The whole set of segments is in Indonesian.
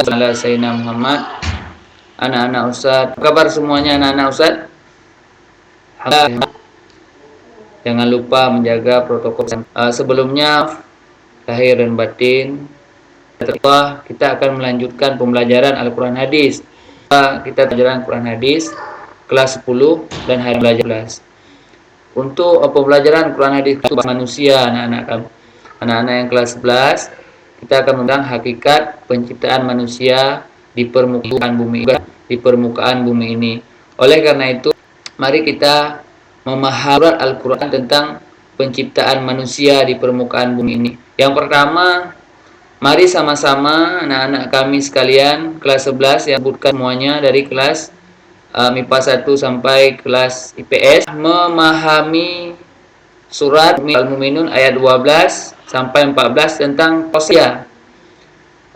ala Sayyidina Muhammad. Anak-anak Ustadz, apa kabar semuanya anak-anak Ustadz? Alhamdulillah. Jangan lupa menjaga protokol. Sebelumnya lahir dan batin, kita akan melanjutkan pembelajaran Al-Quran Hadis. Kita pelajaran Al-Quran Hadis kelas 10 dan hari belajar kelas. Untuk pembelajaran Al-Quran Hadis manusia anak-anak yang kelas 11, kita akan mengenal hakikat penciptaan manusia di permukaan bumi ini. Oleh karena itu, mari kita memahami Al-Quran tentang penciptaan manusia di permukaan bumi ini. Yang pertama, mari sama-sama anak-anak kami sekalian kelas 11 yang sebutkan semuanya dari kelas MIPA 1 sampai kelas IPS memahami surat Al-Mu'minun ayat 12 sampai 14 tentang proses.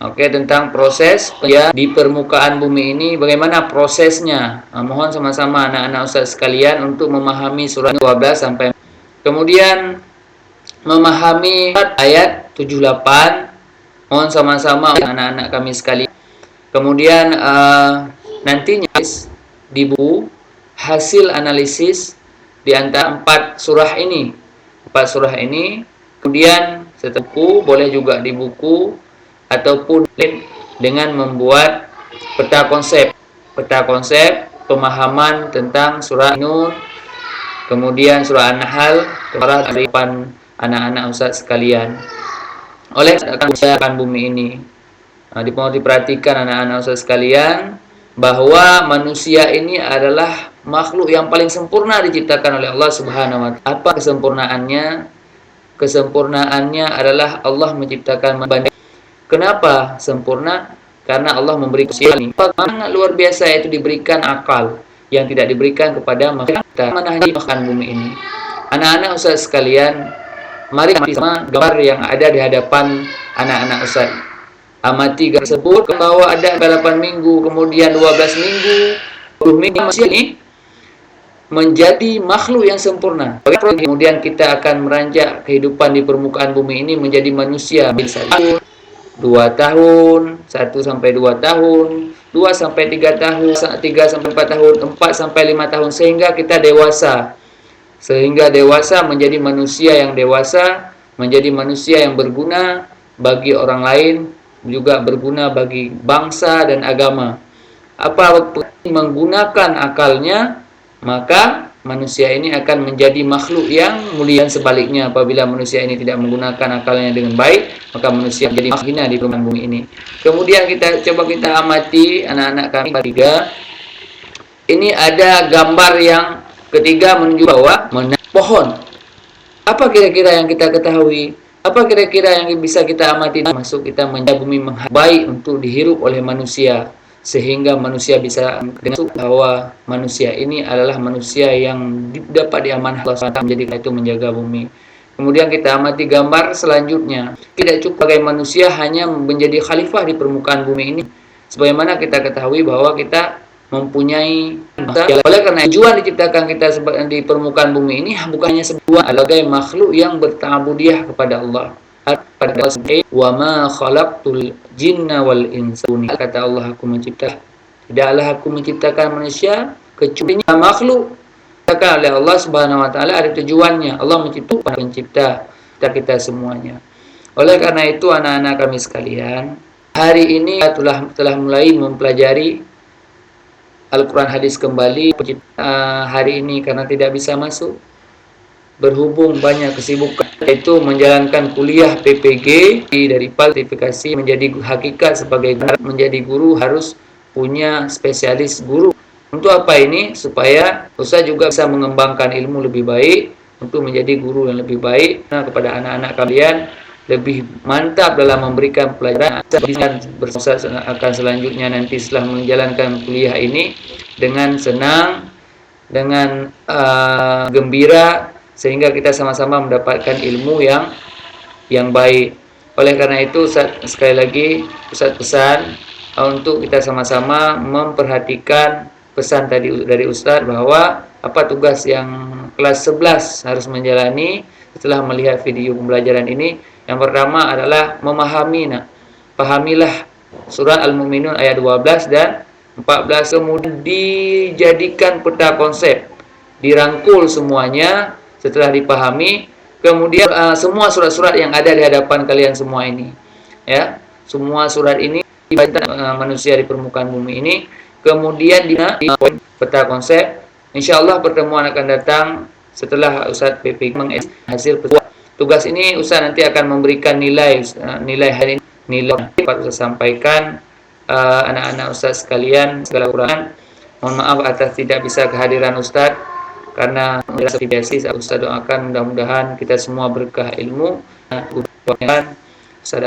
Tentang proses di permukaan bumi ini, bagaimana prosesnya. Mohon sama-sama anak-anak Ustaz sekalian untuk memahami surat 12 sampai. Kemudian memahami ayat 78. Mohon sama-sama anak-anak kami sekalian. Kemudian nantinya di buku hasil analisis di antara 4 surah ini. Kemudian setelah buku, boleh juga di buku ataupun dengan membuat peta konsep pemahaman tentang surah Nun, kemudian surah An-Nahl, dari anak-anak Ustaz sekalian. Oleh akan bumi ini, diperhatikan anak-anak Ustaz sekalian bahwa manusia ini adalah makhluk yang paling sempurna diciptakan oleh Allah Subhanahu wa Ta'ala. Apa kesempurnaannya? Kesempurnaannya adalah Allah menciptakan manusia. Kenapa sempurna? Karena Allah memberi ini sangat luar biasa, yaitu diberikan akal yang tidak diberikan kepada makhluk makan bumi ini. Anak-anak Ustaz sekalian, mari sama gambar yang ada di hadapan anak-anak Ustaz. Amati gambar tersebut bahwa ada 8 minggu, kemudian 12 minggu, 10 minggu manusia ini menjadi makhluk yang sempurna. Kemudian kita akan meranjak kehidupan di permukaan bumi ini menjadi manusia. 2 tahun, 1 sampai 2 tahun, 2 sampai 3 tahun, 3 sampai 4 tahun, 4 sampai 5 tahun, sehingga kita dewasa. Menjadi manusia yang dewasa, menjadi manusia yang berguna bagi orang lain, juga berguna bagi bangsa dan agama. Apa menggunakan akalnya, maka manusia ini akan menjadi makhluk yang mulia. Sebaliknya, apabila manusia ini tidak menggunakan akalnya dengan baik, maka manusia menjadi makhluk hina di permukaan bumi ini. Kemudian kita amati anak-anak kami ketiga. Ini ada gambar yang ketiga menunjukkan bahwa pohon. Apa kira-kira yang kita ketahui? Apa kira-kira yang bisa kita amati? Masuk kita menjadi bumi baik untuk dihirup oleh manusia, sehingga manusia bisa dengar bahwa manusia ini adalah manusia yang dapat diamanahkan Allah SWT menjadi itu menjaga bumi. Kemudian kita amati gambar selanjutnya. Tidak cukup sebagai manusia hanya menjadi khalifah di permukaan bumi ini. Sebagaimana kita ketahui bahwa kita mempunyai oleh karena tujuan diciptakan kita di permukaan bumi ini bukannya sebuah sebagai makhluk yang berta'abudiyah kepada Allah. Wa ma khalaqtul jinna wal insa, kata Allah, tidaklah aku menciptakan manusia kecuali makhluk diciptakan oleh Allah Subhanahu wa Ta'ala, ada tujuannya. Allah menciptakan pencipta kita semuanya. Oleh karena itu anak-anak kami sekalian, hari ini telah mulai mempelajari Al-Quran Hadis kembali. Hari ini karena tidak bisa masuk, berhubung banyak kesibukan, yaitu menjalankan kuliah PPG dari kualifikasi menjadi hakikat sebagai menjadi guru harus punya spesialis guru. Untuk apa ini? Supaya Ustaz juga bisa mengembangkan ilmu lebih baik untuk menjadi guru yang lebih baik kepada anak-anak kalian, lebih mantap dalam memberikan pelajaran. Berusaha akan selanjutnya nanti setelah menjalankan kuliah ini dengan senang, dengan gembira, sehingga kita sama-sama mendapatkan ilmu yang baik. Oleh karena itu sekali lagi Ustaz pesan untuk kita sama-sama memperhatikan pesan tadi dari Ustaz bahwa apa tugas yang kelas 11 harus menjalani setelah melihat video pembelajaran ini. Yang pertama adalah memahami. Pahamilah Surat Al-Mu'minun ayat 12 dan 14. Kemudian dijadikan peta konsep, dirangkul semuanya setelah dipahami. Kemudian semua surat-surat yang ada di hadapan kalian semua ini, ya, semua surat ini dibaca manusia di permukaan bumi ini. Kemudian di peta konsep. Insyaallah pertemuan akan datang setelah Ustadz PP menghasil tugas ini. Ustadz nanti akan memberikan nilai hari ini, nilai dapat Ustadz sampaikan anak-anak Ustadz sekalian. Segala kekurangan mohon maaf atas tidak bisa kehadiran Ustadz, karena biasa Ustadz doakan mudah-mudahan kita semua berkah ilmu,